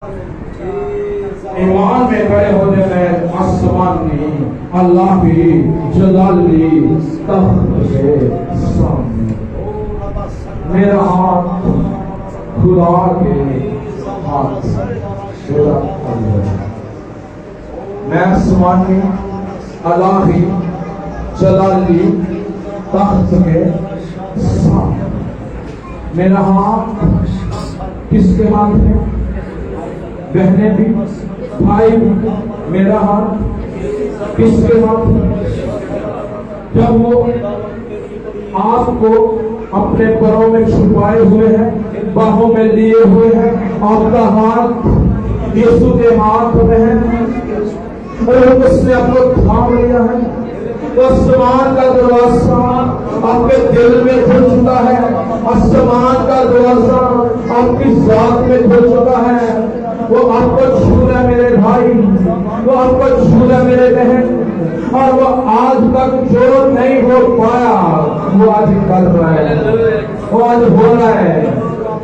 ईमान में खड़े होने में आसमान नहीं, अल्लाह की जलाली तख्त के सामने मेरा हाथ खुदा के हाथ से मैं आसमान में अल्लाह की जलाली तख्त के सामने मेरा हाथ किसके हाथ में? बहने भी भाई भी, मेरा हाथ किसके हाथ? जब वो आपको अपने पैरों में छुपाए हुए हैं, बाहों में लिए हुए हैं, आपका हाथ यीशु के हाथ में है और उसने आपको थाम लिया है, तो आसमान का दरवाजा आपके दिल में खुल चुका है, आसमान का दरवाजा आपकी जात में खुल चुका है। वो आपको छू रहा मेरे भाई, वो आपको छू रहा मेरे बहन, और वो आज तक जो नहीं हो पाया वो आज कर रहा है, वो आज हो रहा है।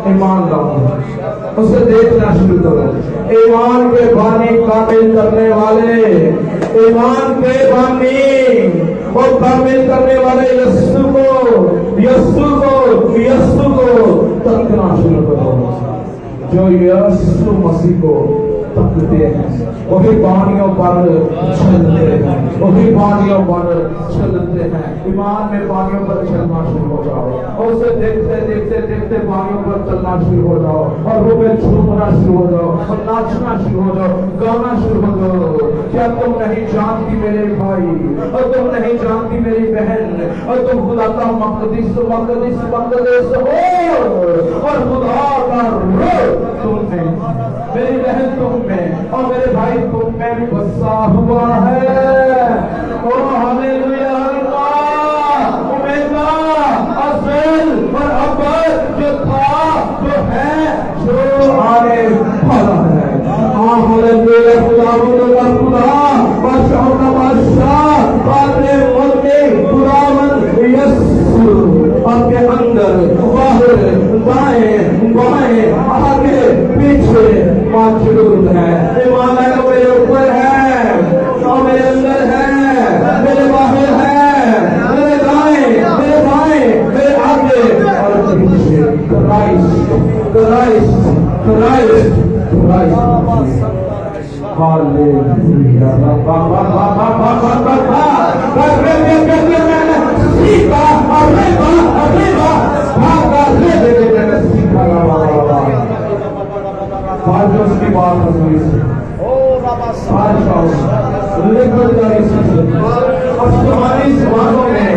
ईमान लाओ, उसे देखना शुरू करो। ईमान के बानी कामिल करने वाले, ईमान के बानी और कामिल करने वाले यीशु को तकना शुरू करो। जो यीशु मसीह को तकते हैं वही बानियों पर चलते हैं, वही बानियों पर चलते हैं। ईमान में बानियों पर चलना शुरू हो जाओ और उसे देखते देखते देखते बानियों पर चलना शुरू हो जाओ और वो में झूमना शुरू हो जाओ और नाचना शुरू हो जाओ, गाना शुरू हो जाओ। क्या तुम नहीं जानती मेरे भाई और तुम नहीं जानती मेरी बहन और तुम खुदा का मक़दस हो और खुदा का रूह तुम में, मेरी बहन तुम में और मेरे भाई तुम में बसा हुआ है। ओ हालेलुया, ओमेगा, असल और अब्बल, जो था, जो है, जो आने वाला है। हालेलुया, खुदा बादशाह का बादशाह, आपने खुदावंद यीशु आपके अंदर बाहर दाएं बाएं आगे पीछे मौजूद है। ईमान है मेरे ऊपर है और मेरे अंदर है, मेरे बाहर है, मेरे दाएं मेरे बाएं मेरे आगे और पीछे। हालेलुया, उसकी बात आसमानी जमानों में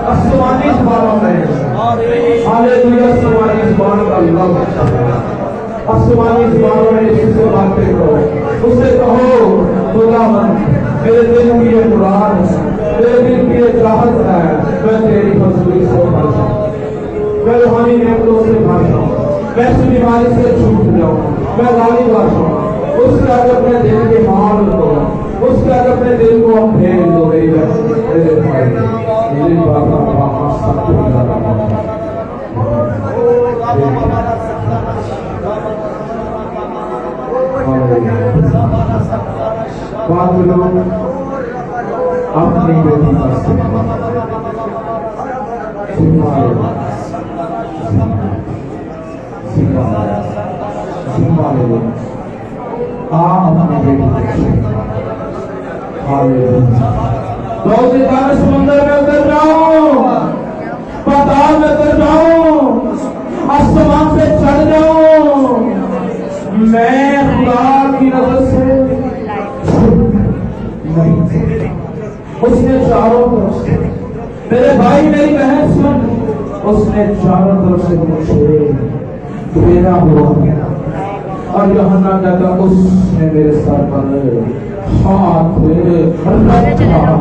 आसमानी जमानों में हालेलुया, आसमानी जबान का लफ्ज़, आसमानी जबानों में जिससे बातें करो, उससे कहो खुदावंद मेरे दिल की ये मुराद है, मेरे दिल की ये चाहत है, मैं तेरी मजबूरी से भाषा, मैं रूहानी नेमतों से भाषा, मैं इस बीमारी से छूट जाऊँ, मैं लाली भाषा। उसके आगे अपने दिल के हाल को, उसके आगे अपने दिल को हम भेज दो मेरे भाई, मेरे बाबा अपनी बेटी समुद्र में उतर जाऊं, पाताल में उतर जाऊं, आसमान पे चढ़ जाऊं, मैं खुदा की नजर से नहीं। उसने चारों तरफ से, मेरे भाई मेरी बहन सुन, उसने चारों तरफ से मुझे घेरा हुआ और यूहन्ना कहता उसने मेरे सर पर हाथ रखा।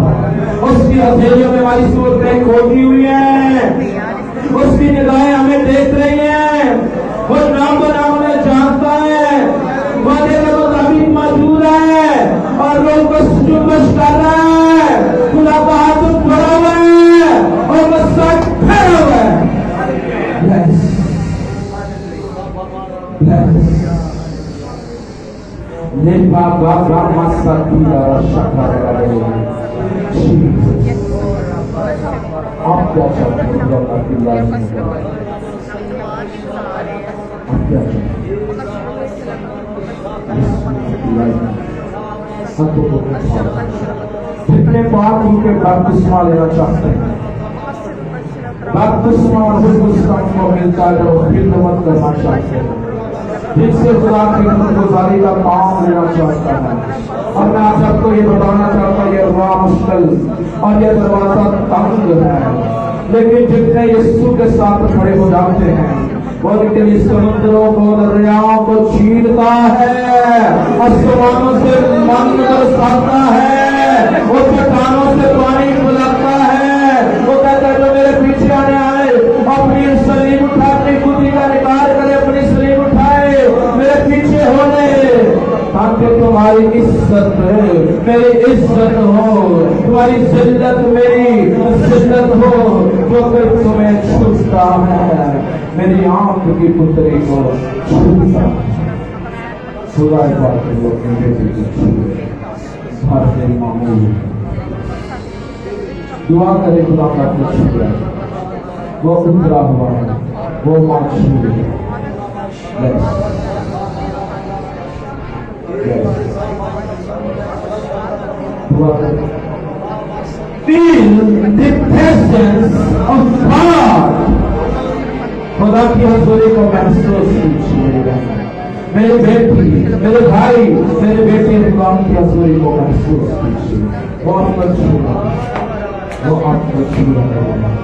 उसकी हथेलियों में हमारी सूरतें खोदी हुई हैं, उसकी निगाहें हमें देख रही हैं, वो नाम बनाम हमें जानता है, वादे का मुताबिक मौजूद है और लोग को सुजुद कर रहा है। खुदा का हाथ बढ़ा हुआ है और वो सच हुआ है। Yes. Yes. Nepa Baba Masakila Shakara. आप क्या चाहते हैं आपकी लाइफ में? आप क्या चाहते हैं जितने बार उनके बपतिस्मा लेना चाहते हैं, बपतिस्मा और को मिलता है जो खिदमत करना चाहते हैं, जिससे खुदा की गुजारी का काम लेना चाहता है। और मैं आप सबको ये बताना चाहता हूँ, ये रुआ मुश्किल और ये दरवाजा तंग है, लेकिन जितने यीशु के साथ खड़े हो जाते हैं वो इतनी समुद्रों को, दरियाओं को चीरता है, आसमानों से मन बरसाता है, वो चट्टानों से पानी बुलाता है। वो कहता है जो मेरे पीछे आने आए अपनी सलीब उठा, अपनी खुदी का निकाल करे, अपनी सलीब उठाए मेरे पीछे होने, ताकि तुम्हारी इज्जत मेरी इज्जत हो, तुम्हारी जिल्लत मेरी जिल्लत हो। जो कोई तुम्हें छूता है मेरी आंख की पुतरी को छूता है। खुदा भारतीय मामूल दुआ करे, खुदा का कुछ वो उतरा हुआ है, वो मासूम है। Feel the presence of God. खुदा की हजूरी को महसूस कीजिए। मेरे बेटी, मेरे भाई, मेरे बेटे खुदा की हजूरी को महसूस कीजिए। वो आपको छू रहा है, वो आपको छू रहा है।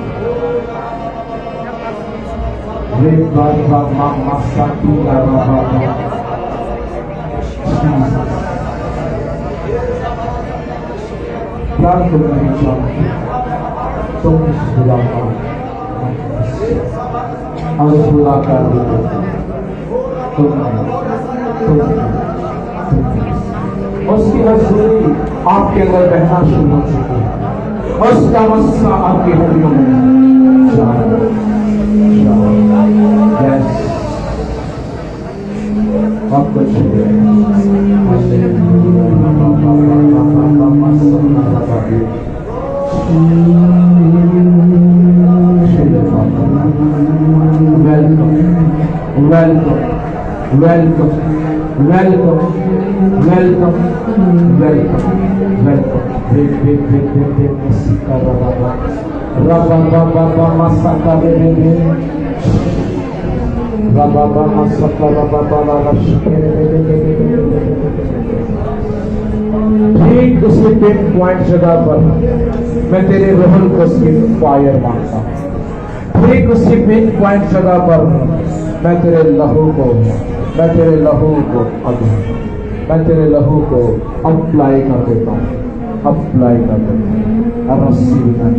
क्या तुम नहीं चाहते? तुम खुदा का और खुदा का उसकी हजूरी आपके अंदर बहना शुरू हो चुकी है। उसका मस्सा आपकी हड्डियों में आप कुछ welcome, ठीक उसी पिन पॉइंट जगह पर मैं तेरे रोहन को सिर्फ फायर मांगता हूँ। ठीक उसी पिन पॉइंट जगह पर मैं तेरे लहू को मैं तेरे लहू को अप्लाई कर देता हूँ। I receive it.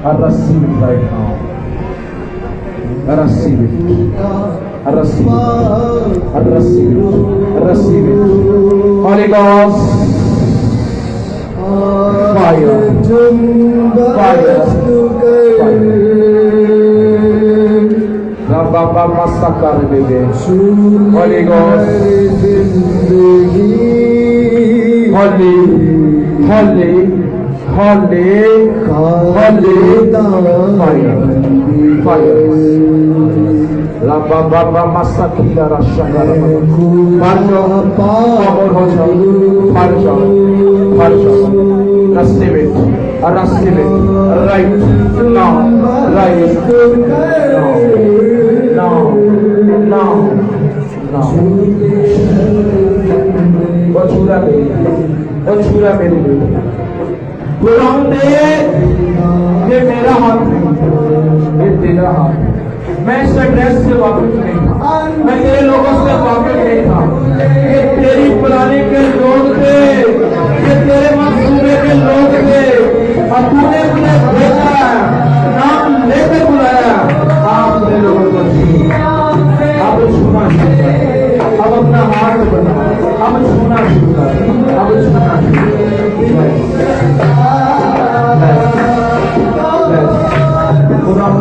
I receive it right now. I receive it. I receive it. I receive it. I receive it. Holy Ghost, fire, fire, fire. Rabba Masakar Bebe. Holy Ghost, holy, holy, holy, holy, fire, fire. Rabba Masakila Rashagara. Marjo, Pabor Hoja, Marjo, receive it, receive it, right now, now. वो छूरा मेरी गुलाम दे, ये मेरा हाथ नहीं, ये तेरा हाथ। मैं इस एड्रेस से वाकिफ नहीं था, मैं तेरे लोगों से वाकिफ नहीं था। ये तेरी पुरानी के लोग थे, ये तेरे मंसूबे के लोग थे, और तूने उन्हें भेजा, नाम लेकर बुलाया। आप मेरे लोगों को अब छूना शुरू कर, अब अपना हाथ बना, अब छूना शुरू कर, अब छूना शुरू कर।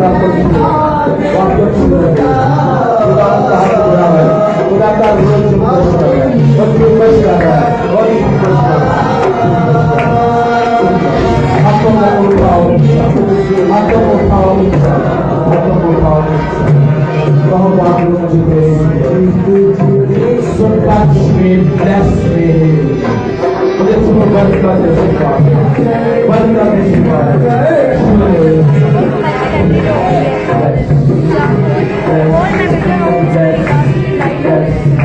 आपको छूएगा, वो आपको छूएगा। खुदा का हाथ जुड़ा है, खुदा का रोज खुश कर रहा है, वो खुश कर रहा है, वो खुश कर रहा है। हाथों को उठाओ, हाथों को उठाओ, हाथों को उठाओ। कहो बाप मुझे so touch me, bless me. मुझे सुनो बंद कर दे शिवा, बंद कर दे शिवा।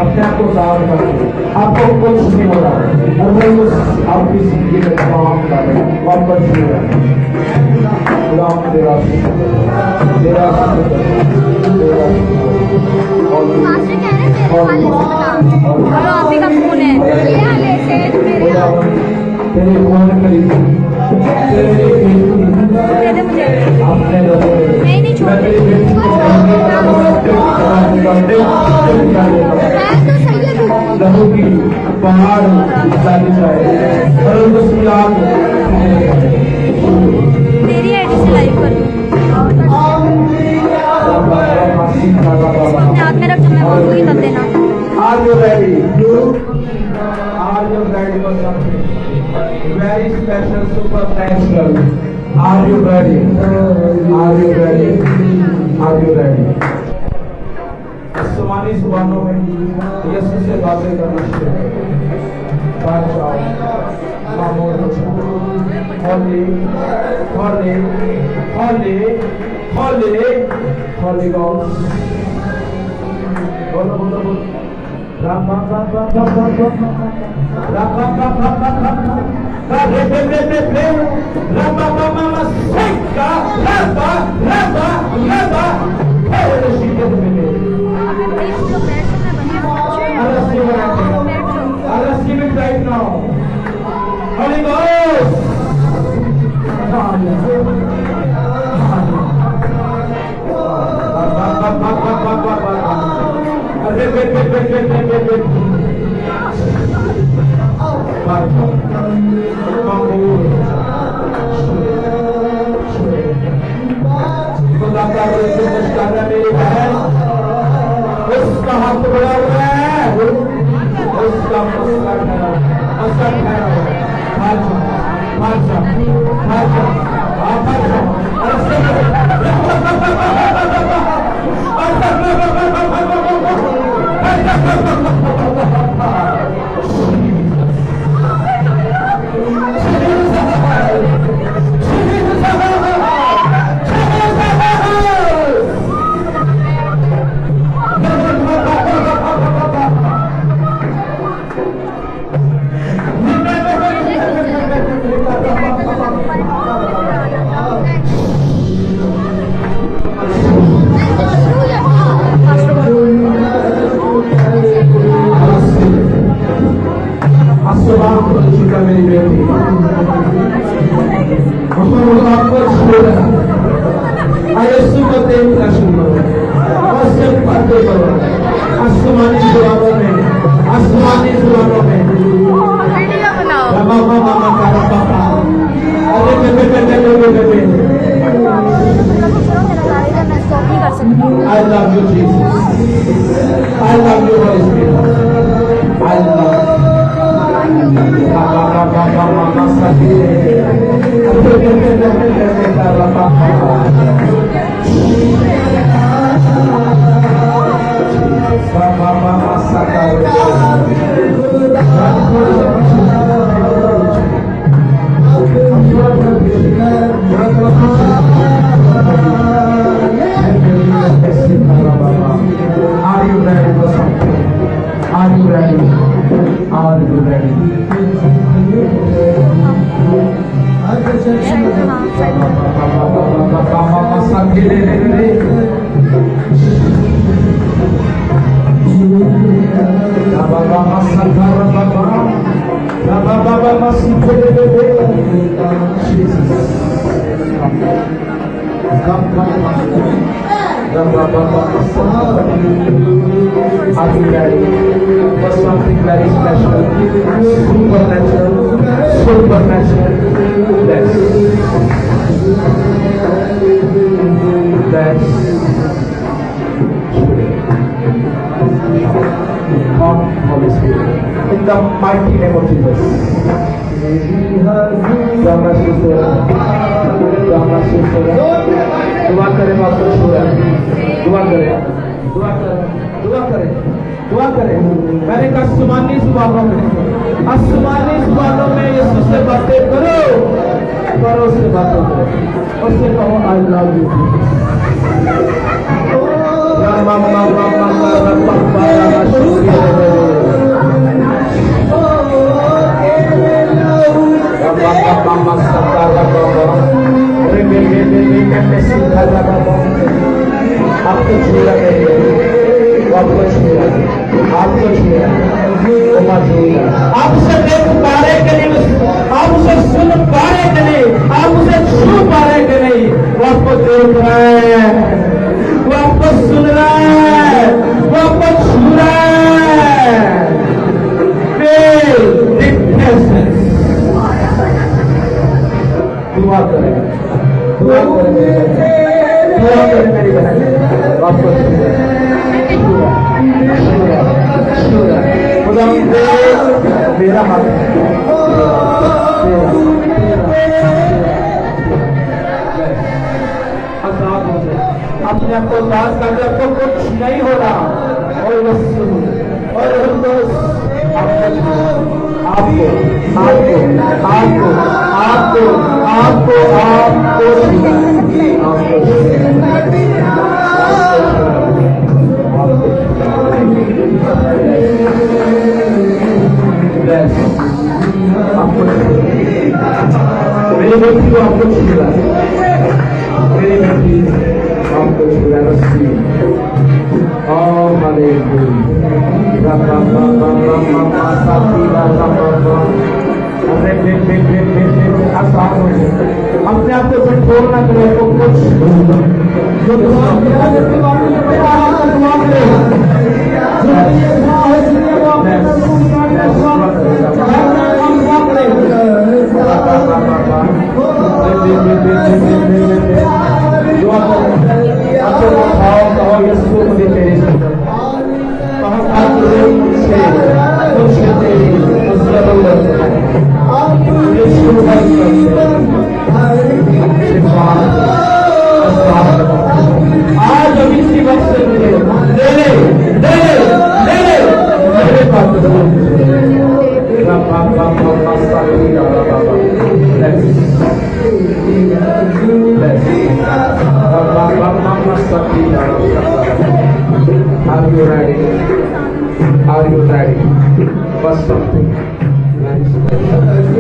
अपने आप को दाव कर, आपको कुछ नहीं हो रहा, और वो आपकी जिंदगी में काम कर रहे हैं, वापस शुरू है। राम तेरा तेरा मास्टर कह रहे हैं मेरे वाले से बता और आप ही का फोन है ये वाले से मेरे तेरे फोन करीब तेरे दे दे मुझे नहीं छोड़ दे मैं तो सही है लहू की पहाड़ जानी चाहिए और उसको याद तेरी आईडी से लाइव कर दूँ अपने हाथ में रख जब मैं बोलूँगी तब देना। Are you ready? Are you ready for something very special, supernatural? Are you ready? Are you ready? Are you ready? आसमानी जुबानों में यीशु से बातें करना शुरू करो। बादशाह, Mamud, holy, holy, holy, holy, Holy Ghost. बोलो बोलो बोलो। राम राम राम राम राम राम राम राम राम राम राम राम राम रे रे रे रे रे राम राम राम राम सेका राबा राबा राबा हे शीते में Let's give it right now. Holy Ghost. मेरी बहन उसका हाथ बड़ा हुआ है उसका असर ठहरा हुआ है मेरी बेटी यीशु को देखना शुरू करो और सिर्फ बातें करो आसमानी जुबानों में मामा मामा का पापा अरे बेबे I love you Jesus I love you Holy Spirit I love Are you ready for something? Are you ready? Are you ready? Are you ready for something very special? Supernatural. Yes. Bless. Come, Holy Spirit. In the mighty name of Jesus. दुआ करें बाबा शुक्र दुआ करें दुआ करें दुआ करें दुआ करें मैंने कहा आसमानी सवालों में यीशु से बातें करो उससे बातें करो उससे कहो आई लव यू आपको छुआ आपसे देख पा रहे कि नहीं आप उसे सुन पा रहे कि नहीं आप उसे छू पा रहे कि नहीं वो आपको देख रहा है वो आपको सुन रहा है वो आपको छू रहा है दुआ करें दुआ करें मेरी बहन आपको खुदा मेरा हाथ अपने आपको दास करके आपको कुछ नहीं हो रहा और आपको आपको आपको आपको आपको आपको मेरी बेटी को आपको छुड़ा मेरी बेटी आपको छुड़ा रस्सी अपने आप को कंट्रोल ना करें तो कुछ आज अभी इसी वक्त से मुझे ले ले मेरे पास Are you ready? Are you ready for something very special?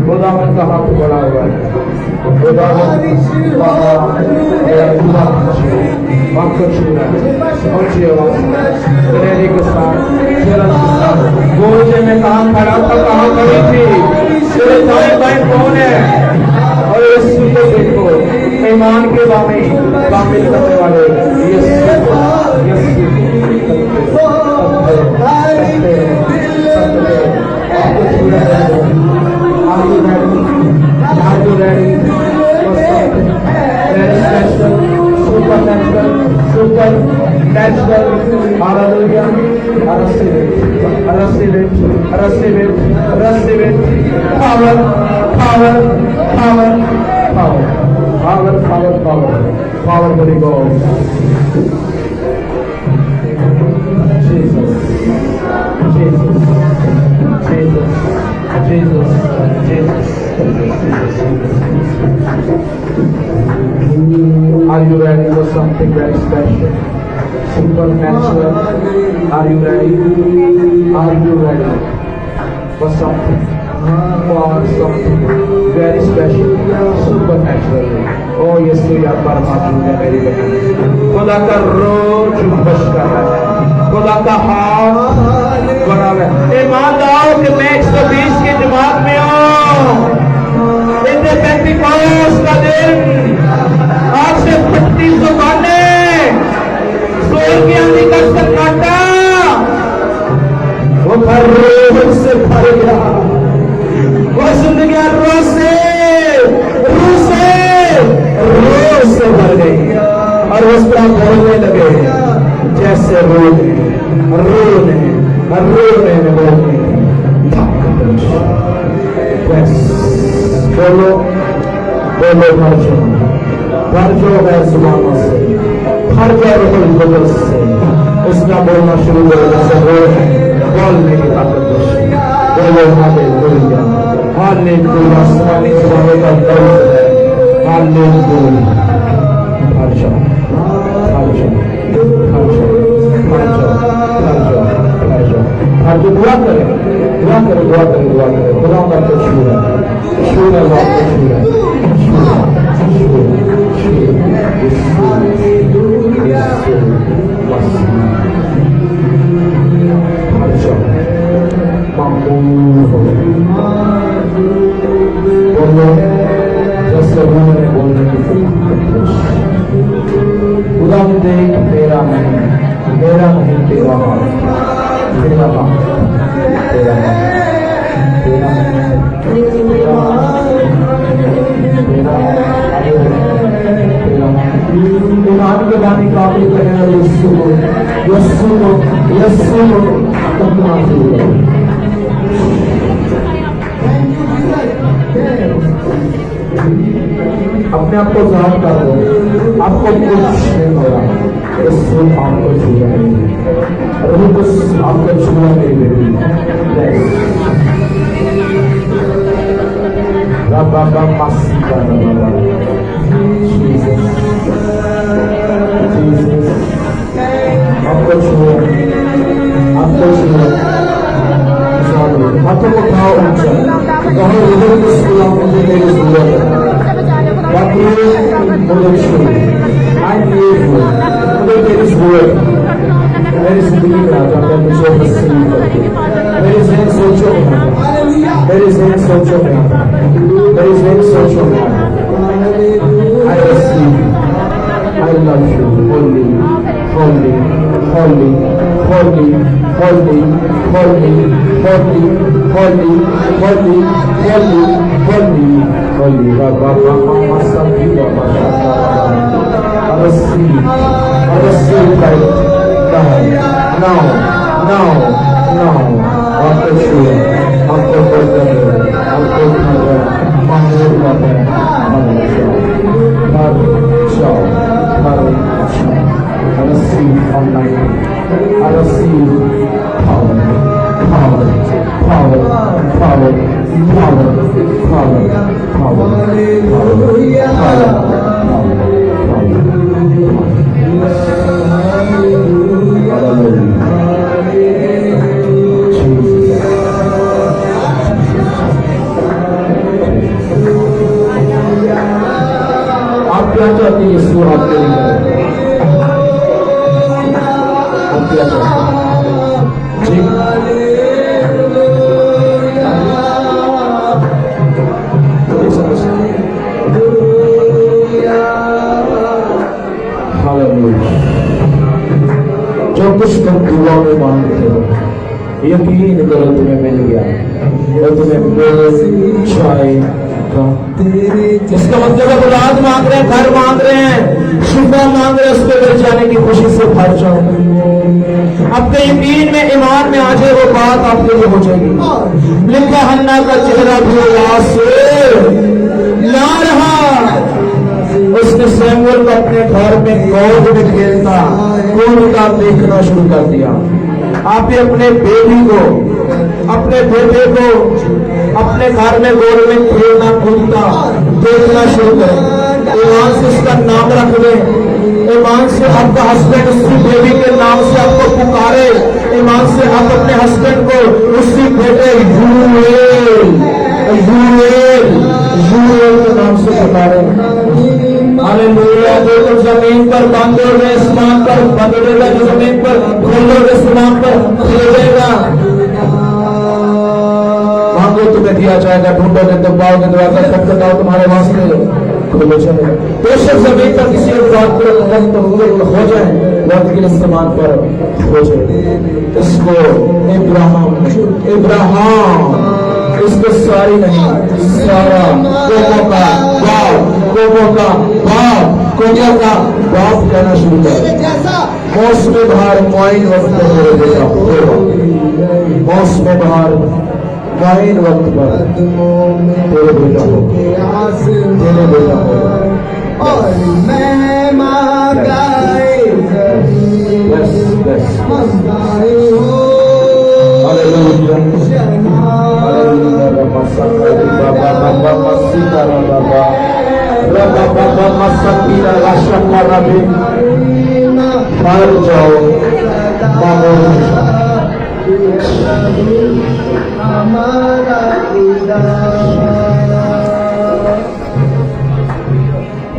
खुदावन का हाथ बड़ा हुआ है में कहा खड़ा था कहाँ खड़ी थी तेरे दाएं बाएं कौन है और यीशु को देखो ईमान के बामें कामिल करने वाले Are you ready for something very special, supernatural, hallelujah, receive it, power, Holy Ghost, Jesus. Are you ready for something very special? Supernatural. Are you ready? Are you ready for something? For something very special, supernatural. Oh yes, तो यार परमात्मा ने मेरी बहन खुदा का रोज बश कर रहा है खुदा का हाथ बड़ा है ईमान लाओ कि मैं 120 की जमात में हूँ इतने 35 का दिन आज से 35 दुकाने जोर की आंधी का सन्नाटा वो भर से भर गया बोलो भर जो है जुबानों से, भर जो रुहुल कुद्दुस से, इसका बोलना शुरू करो जैसे बोलने की ताकत है। बोलो हालेलुया, हालेलुया, आसमानी जुबानों का दर्द है, हालेलुया। भर जाओ, भर जाओ, भर जाओ, भर जाओ, भर जाओ, भर जाओ, भर जो दुआ करें, दुआ करें, दुआ करें, दुआ करें। खुदा का तो छू है, छू है, बात को छू है, छू है, छू बोलो जैसे उन्होंने बोलने की खुदा देख मेरा नहीं तेरा हाथ, तेरा हाथ, तेरा हाथ, तेरा ईमान के बानी काबिल कहना यस्सु तकना शुरू करो। अपने आप को जान कर दो, आपको कुछ नहीं हो रहा, यस्सु आपको छू रहे हैं, रूह कुछ आपको छू रहे हैं। रब्बा मस्ती का रब्बा आपको छुए, आपको छुए, हाथों को उठाओ ऊंचा, कहो हृदय को छुआ, मुझे तेरी जरूरत है, बाकी मुझे छुए, मुझे तेरी जरूरत है। मेरी जिंदगी में आता है, मुझे नसीब कर, मेरी ज़हन सोचो में आता, मेरी ज़हन सोचो में आता, मेरी ज़हन सोचो में आता। I receive you, I love you, holy, holy, holy, holy, holy, holy, holy, holy, holy, holy, holy, holy, Rabba Masaki Rabba I receive right now, आपको छुए, आपको बदले, आपको खाए, मांगो बाबा, मांगो जाओ, I receive Almighty, I receive power, power, power, power, power, power, power, आप क्या चाहते हैं यीशु आपके लिए करे? आप क्या चाहते हैं? जी जो कुछ तुम दुआ में मांगते हो यकीन करो तुम्हें मिल गया और तुम्हें मिल जाएगा। इसका मतलब है औलाद मांग रहे हैं, घर मांग रहे हैं, शिफा मांग रहे हैं, उसके मिल जाने की खुशी से भर जाओ। आपके यकीन में ईमान में आ जाए वो बात आपके लिए हो जाएगी। लिखा हन्ना का चेहरा भी उदास से ला रहा, उसने सैमुअल को अपने घर में गोद में खेलता का देखना शुरू कर दिया। आप भी अपने बेबी को, अपने बेटे को अपने घर में गोद में खेलना कूदता देखना शुरू करें। ईमान से उसका नाम रख दें, ईमान से आपका हस्बैंड उसी बेबी के नाम से आपको पुकारे, ईमान से आप अपने हस्बैंड को उसी बेटे यूएल के नाम से पुकारे। हालेलुया। जो तुम जमीन पर बांधोगे आसमान पर बदलेगा, जो जमीन पर खोलोगे आसमान पर खुलेगा। मांगो तुम्हें दिया जाएगा, ढूंढोगे तो पाओगे, दरवाजा खटखटाओ तुम्हारे वास्ते खुल जाएगा। बेशक जमीन पर किसी एक बात पर हो जाए, वक्त के इस्तेमाल पर हो जाए। इसको इब्राहिम इसको सारी नहीं, सारा कोमो का बाप कहना शुरू कर। मौसम बहार मोइन वक्त होगा, मौसम बहार फाइन वक्त पर तेरे बेटा हो, तेरे बेटा हो। और मैं मांगाए Bless, bless. मंगाए हो Hallelujah. Hallelujah. Ramasakari Baba Baba Masikara Baba. Rabba Baba Masakira Rashakara Be. Har jao. Mamur. हमारा खुदा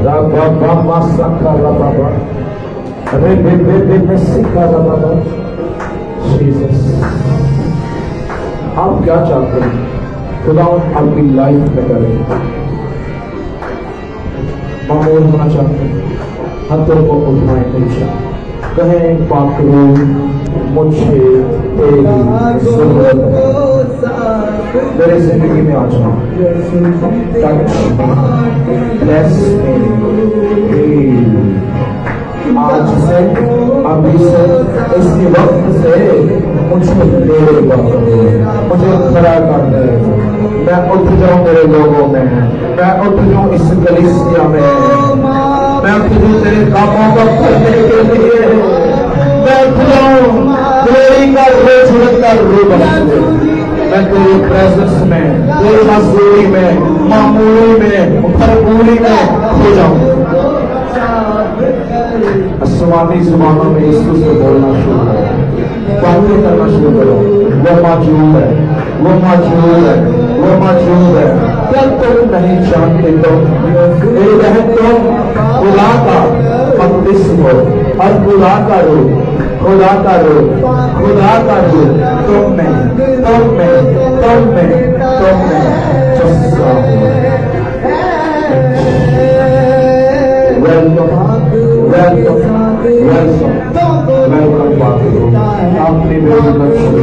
Rabba Baba Masakara Baba. Rebe Masikara Baba. Jesus. आप क्या चाहते हैं खुदा आपकी लाइफ में करें? मामूल होना चाहते हैं, हाथों को उठाएं नीचे, कहें पाकरू मुझे तेरी जरूरत है, मेरे जिंदगी में आ जाओ, टच ब्लेस मी। आज से अभी से इसके वक्त से मुझे लेगा, मुझे खड़ा कर दे, मैं उठ जाऊं मेरे लोगों में, मैं उठ जाऊं इस कलीसिया में, मैं उठ जाऊं तेरे कामों को करने के लिए, मैं उठ जाऊं तेरी का रोज का रूप बने, मैं तेरी प्रेजेंस में, तेरी मजदूरी में, मामूली में, भरपूरी में हो जाऊं। आसमानी जुबानों में यीशु से बोलना शुरू करो, बातें करना शुरू करो। वो मौजूद है, वो मौजूद है, वो मौजूद है। क्या तुम नहीं जानते तो तुम खुदा का मकदस हो और खुदा का रूप, खुदा का रूप, खुदा का रूप तुम में, तुम में, तुम में, तुम में जस्सा हो। Welcome, पाकरू, आपने मेरी लक्ष्य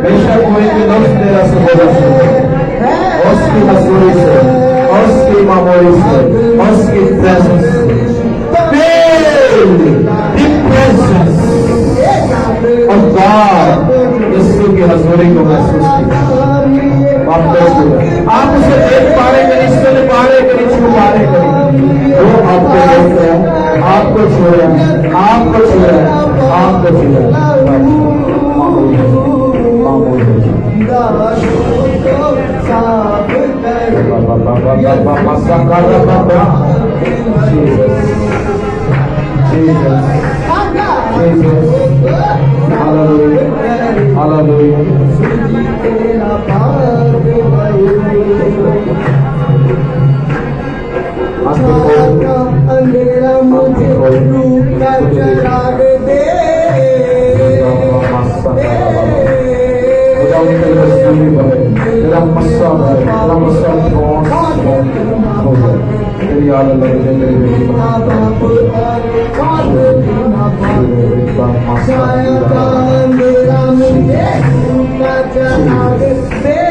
बेशक कोई भी लफ्ज तेरा से बोला उसकी मजदूरी से, उसकी मामूली से, उसकी प्रेजेंस of God, यीशु की हजूरी को महसूस किया। आप उसे देख पा रहे करें, इससे पा रहे करें, छू पा रहे करें, वो आपको देख रहे हैं, आपको छू रहे हैं, आपको छू रहे हैं, आपको छू रहे हैं। Hallelujah. Hallelujah. अंधेरा मुझे रूप का चराग दे, तेरा मस्सा है, तेरा मस्सा हो जाए, तेरी आदत लग जाए, तेरी बेटी अंधेरा मुझे रूप का चराग दे,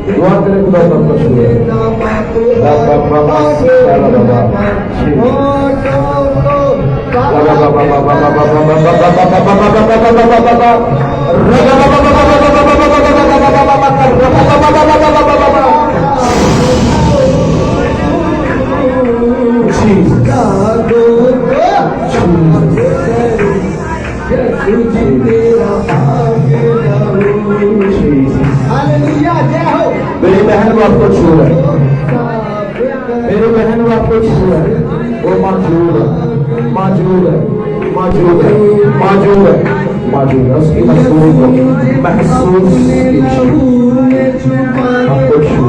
दुआ करे खुदा सब कुछ हुए। मेरी बहन को आपको छू है, मेरी बहन को आपको छू है, वो मौजूद है, मौजूद है, मौजूद है, मौजूद है, मौजूद है। उसकी मजदूरी को महसूस कीजिए, आपको छू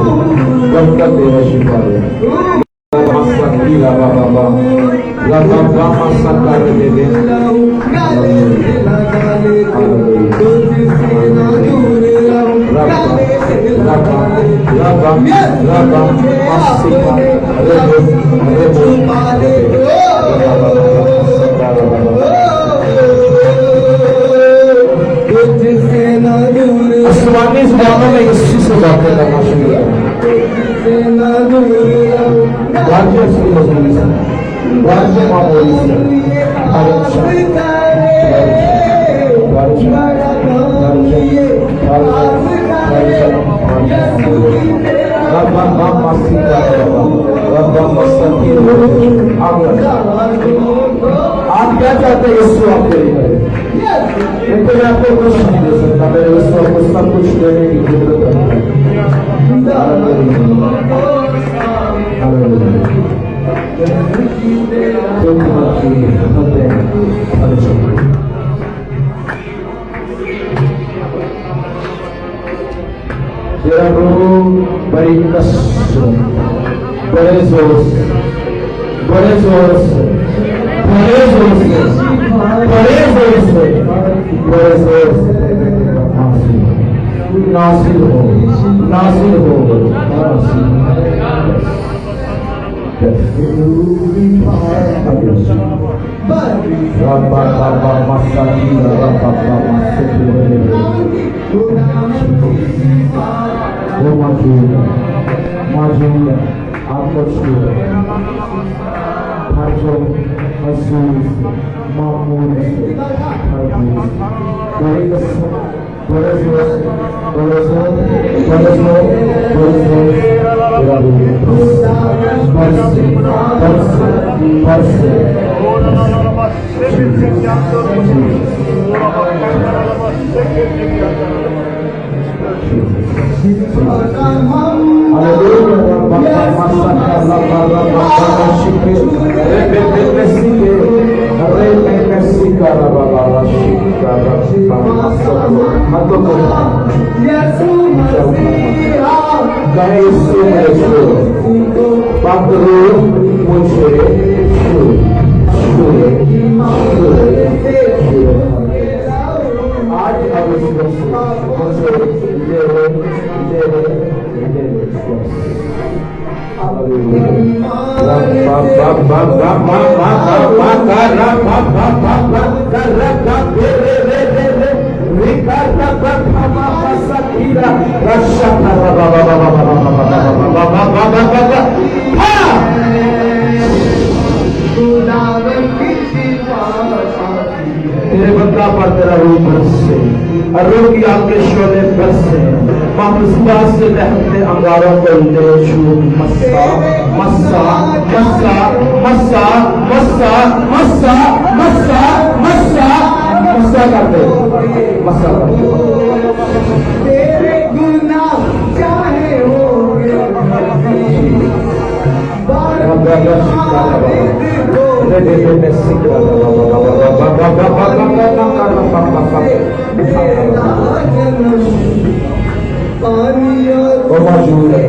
जब तक देना छुपा रहे तुझसे न दूर अपनी जुबानों में यीशु से बातें करना शुरू करें। राज्य से मजबूरी से, राज्य मामूली से, आप क्या चाहते हैं यीशु आपके लिए करे? लेकिन मैं आपको कुछ नहीं दे सकता, मेरे यीशु आपको सब कुछ देने की जरूरत है। तेरा प्रभु बड़ी कष्ट, बड़े जोर से, बड़े जोर से, बड़े जोर से, बड़े जोर से, बड़े जोर से नासिर हो, नासिर हो, रब्बा रब्बा मस्तानी रब्बा मस्तानी वो मौजूद आपको छूए हर जो महसूस मामूल बड़े कसम बड़े जोर बड़े जोर बड़े जोर बड़े जोर तेरा बरसे तेरे बंदा पर तेरा रूप बरसे, रूह की आपके शोले बरसे, मामूसबा से लहते अंगारों को ले छू मस्सा मस्सा मस्सा मस्सा मस्सा मस्सा मस्सा मस्सा मस्सा करते मस्सा करते तेरे गुनाह चाहे हो वो मौजूद है,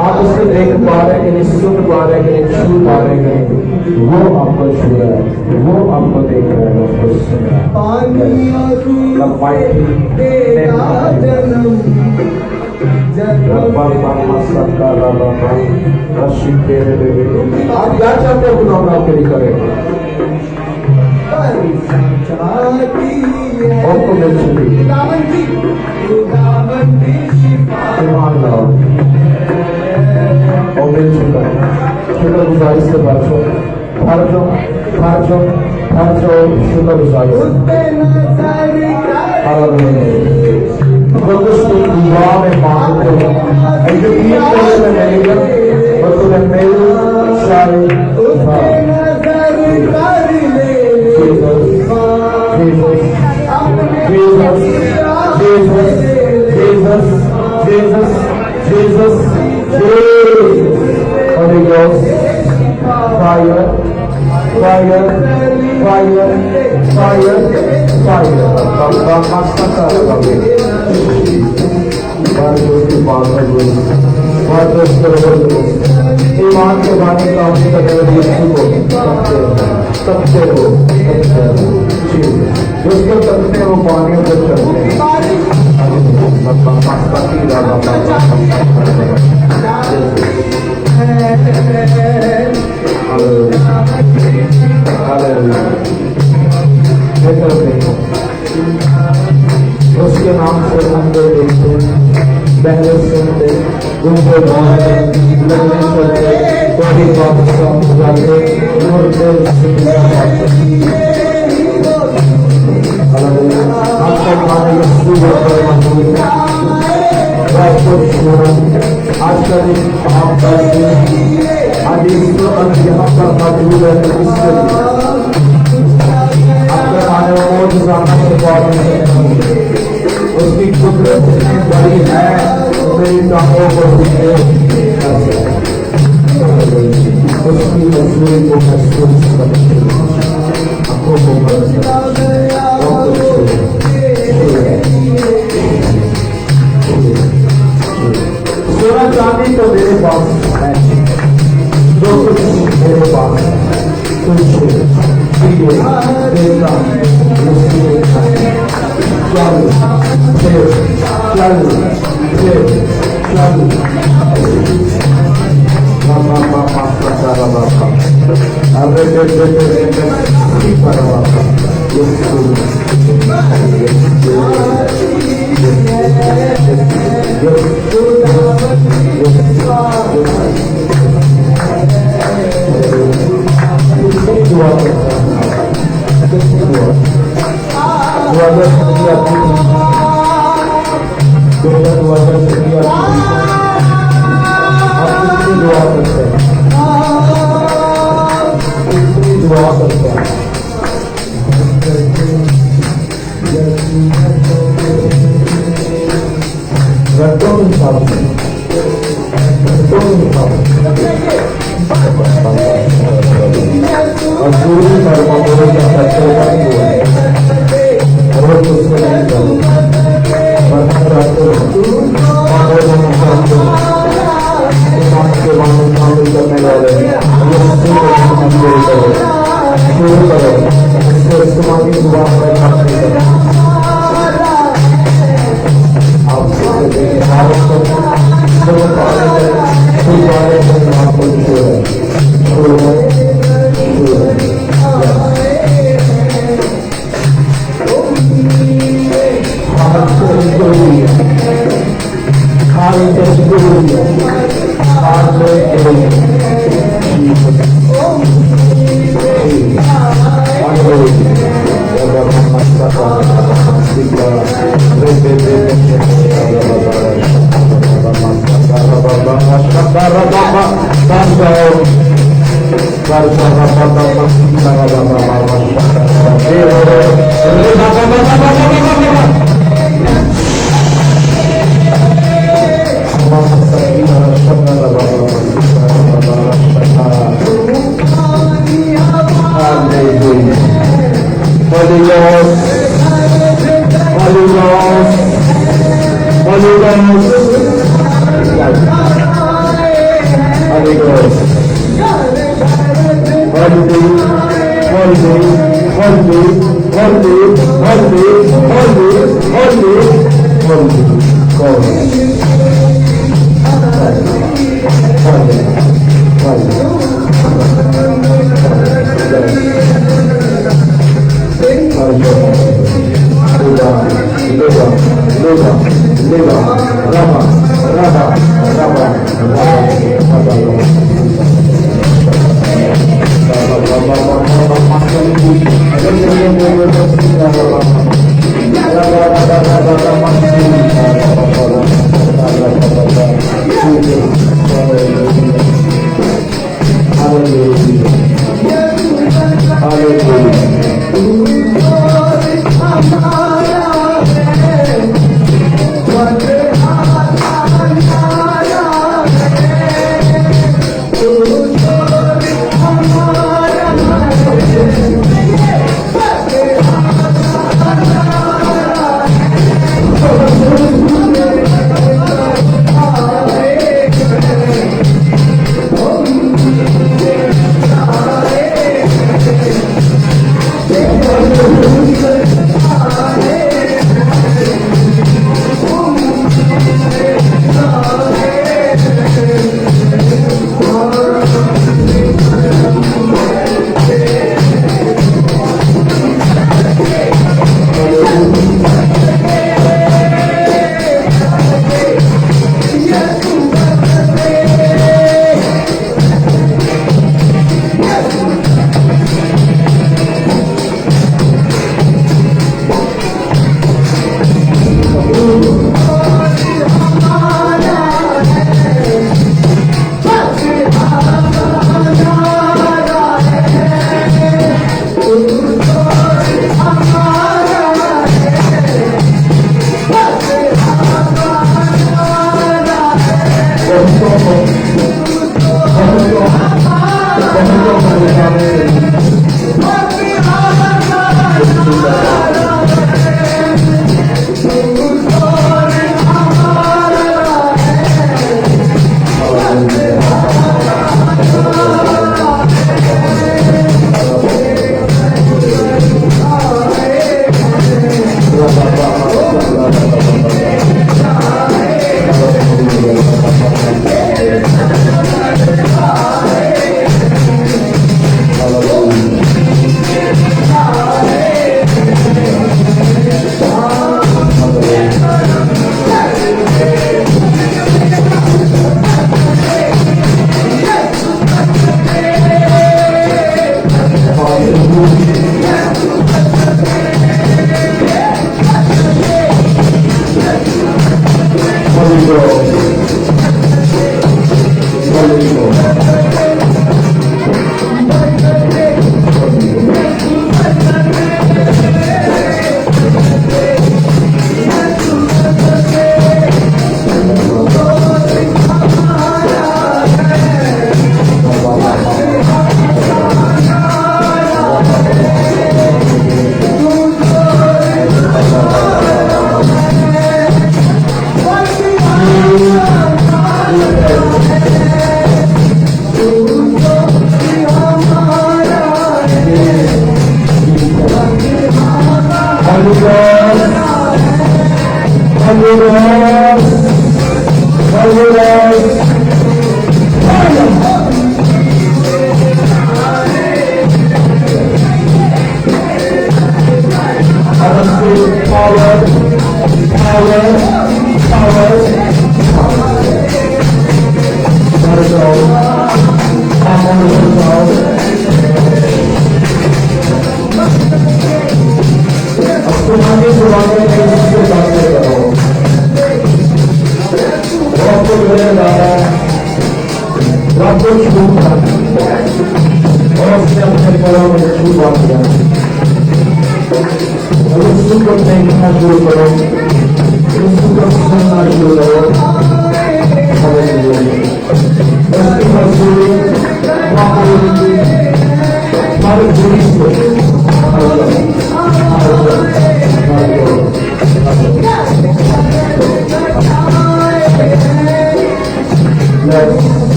आप उसको देख पा रहे हैं कि नहीं, सुन पा रहे हैं कि नहीं, छू पा रहे हैं कि नहीं, वो आपको छू रहा है, वो आपको देख रहा है, वो आपको सुन रहा है। आप क्या चाहते हो गुलाम आपके लिए करें? आपको मिल चुकी ईमान लाओ और मिल चुका है। शुक्र गुजारी से बरसो, खर्चो खर्चो खर्चो शुक्र गुजारी से दुआ में मांगते हो और तुम्हें मेल सारे Jesus, Holy Ghost, fire, fire, fire, fire, fire. ईमान के बानी का सबसे हो जिसको तकते वो पानी को चलते उसके नाम से अंधे देखते, बहरे सुनते, गूंगे बोलते, लगने चलते, कोई बात समझ जाते, मुर्दे सुनते जाते। हम सब माने यीशु पर मजबूर हैं। आज का दिन आपका दिन, आज यीशु अगर यहाँ पर मौजूद है तो इसके लिए आपके माने मौत जाना से बात नहीं, उसकी कुदरत इतनी बड़ी है मेरी टांगों को उसकी मजबूरी को महसूस करते आंखों को सोना चांदी तो मेरे पास है, जो कुछ मेरे पास है कुछ देता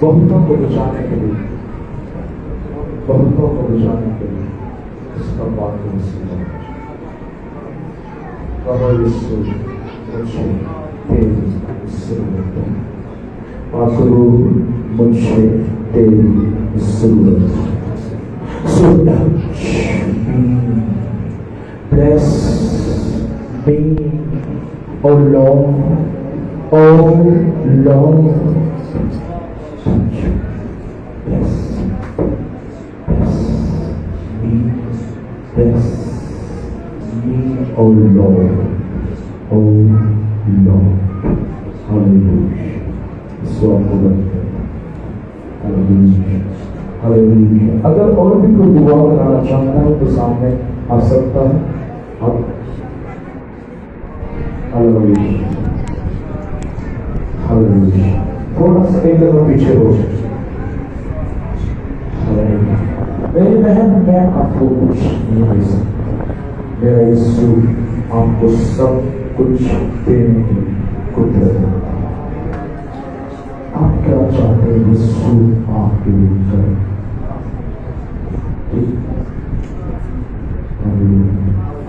बहुतों को बचाने के लिए, बहुतों को बचाने के लिए इसका बात कहो यीशु मुझे तेरी जरूरत है, पाकरू मुझे तेरी जरूरत है। So touch me, bless me, oh Lord, oh Lord. Bless me, O Lord, O Lord. Hallelujah. Hallelujah. Hallelujah. अगर और भी कोई दुआ कराना चाहता है तो सामने आ सकता है। Hallelujah. Hallelujah. थोड़ा सा एक जगह पीछे हो बहन मैं आपको कुछ नहीं दे सकता, मेरा यीशु आपको सब कुछ देने की कुदरत है। आप क्या चाहते हैं यीशु आपके लिए करे?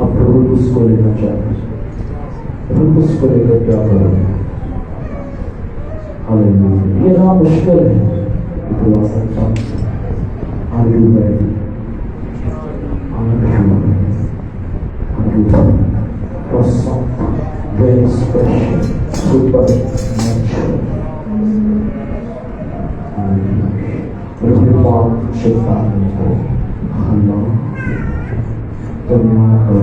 अब प्रभु उसको लेना चाहते हैं, प्रभु उसको लेकर क्या करोगे? हालेलुया। ये ना मुश्किल है, बुला सकता हूँ। Are you ready? Are you ready for something very special, supernatural? Everyone शैतान को हल्ला दुनिया को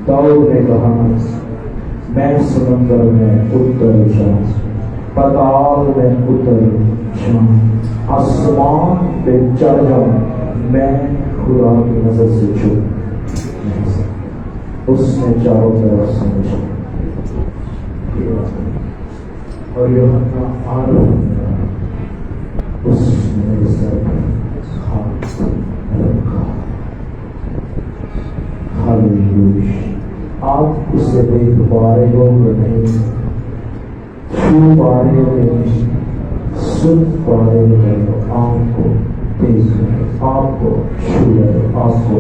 दाऊद ने कहा, मैं समुद्र में उतर जाऊं, पाताल में उतर जाऊं, आसमान पे चढ़ जाऊं, मैं खुदा की नजर से छूट नहीं सकता। उसने चारों तरफ समझा और यूहन्ना उसने मेरे सर पर हाथ रखा। हालेलुया। आप उसे देख पा रहे हो नहीं, छू पा रहे हो नहीं, सुन पा रहे हो, आपको देख रहे, आपको छू रहे, आपको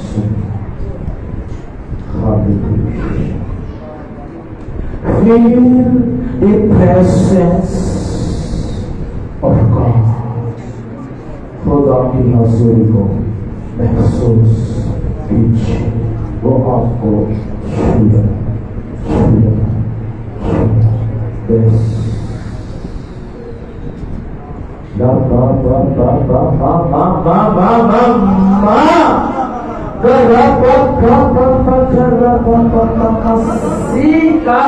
सुन। Hallelujah. Feel the presence of God. खुदा की हजूरी को महसूस कीजिए, वो आपको छूए, छूए, बस। ला बा बा बा बा बा बा बा बा बा बा करा बा बा बा बा करा बा बा बा बा सी का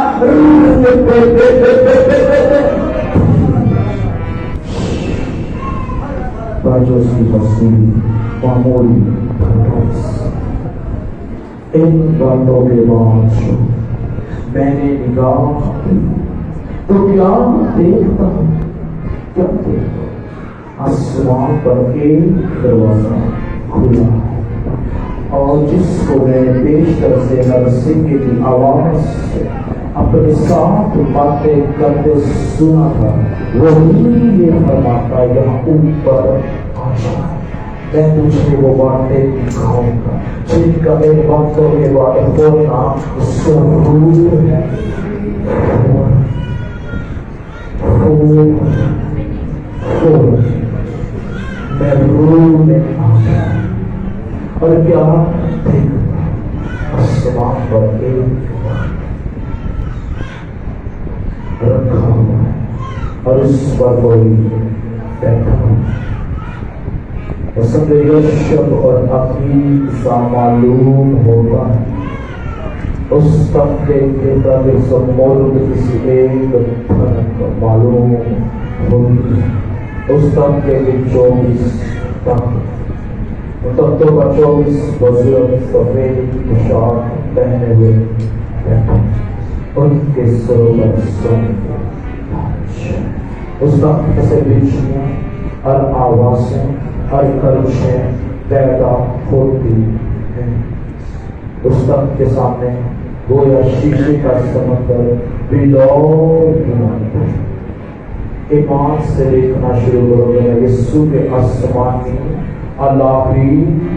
बाजों की हंसी मामूली इन बातों के बाद मैंने निगाह तो क्या देखता, क्या देखता? आसमान पर एक दरवाजा खुला है और जिसको मैंने पेशतर से नरसिंह की आवाज से अपने साथ बातें करते सुना था, वही ये फरमाता यहाँ ऊपर आ जा, मैं तुझे वो बातें दिखाऊंगा जिनका मेरे बातों के बाद होना जरूर है। मैं रूह में आ गया और क्या देखा, आसमान पर एक रखा हुआ है और उस पर कोई बैठा हुआ है। शब्द और अकीद सा मालूम होगा, उस तबके के प्रति सम्मोल किसी एक धन मालूम होगी। उस तबके के 24 तख्तों पर 24 बुजुर्ग सफेद पोशाक पहने हुए बैठे, उनके सिरों पर सोने उस तख्त से बिजलियां और आवाजें और खर्चें पैदा होती हैं। उस तख्त के सामने गोया शीशे का समंदर बिलोर ईमान से देखना शुरू करोगे। मैं यीशु के आसमानी अल्लाही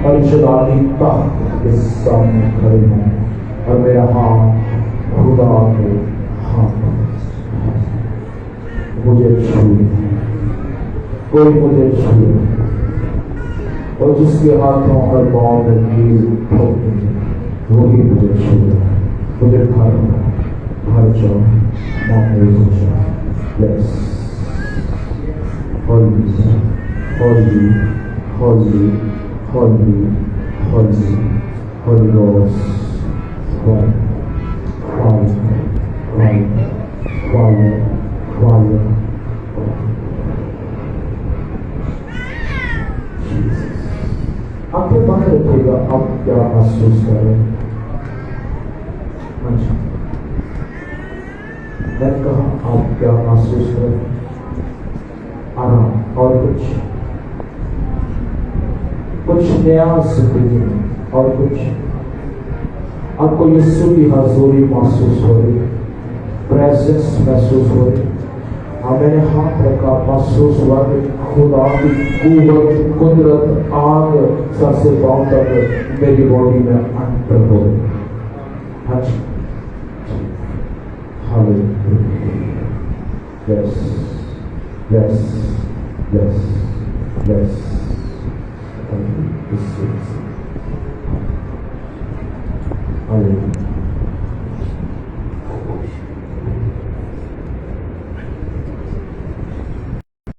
और जलाली तख्त के सामने खड़े हूँ और मेरा हाथ खुदा के हाथ मुझे छूए, कोई मुझे छूए और जिसके हाथों और पाँव में कील ठोकते वही मुझे छूए, मुझे घर जाओ, मामले हो जाओ। Bless. Holy, holy, holy, holy, holy, Holy Ghost, fire, fire, fire, fire, fire. आंखें बंद रखिएगा, आप क्या महसूस करें। अच्छा, मैंने कहा आप क्या महसूस करें? आराम और कुछ नया जिंदगी में और कुछ आपको यीशु की हजूरी महसूस हो रही, प्रेजेंस महसूस हो रही। मैंने हाथ रखा, महसूस हुआ कि खुदा की कुव्वत, कुदरत, आग सर से पांव तक मेरी बॉडी में अंतर हो रही। Yes, yes, yes, yes.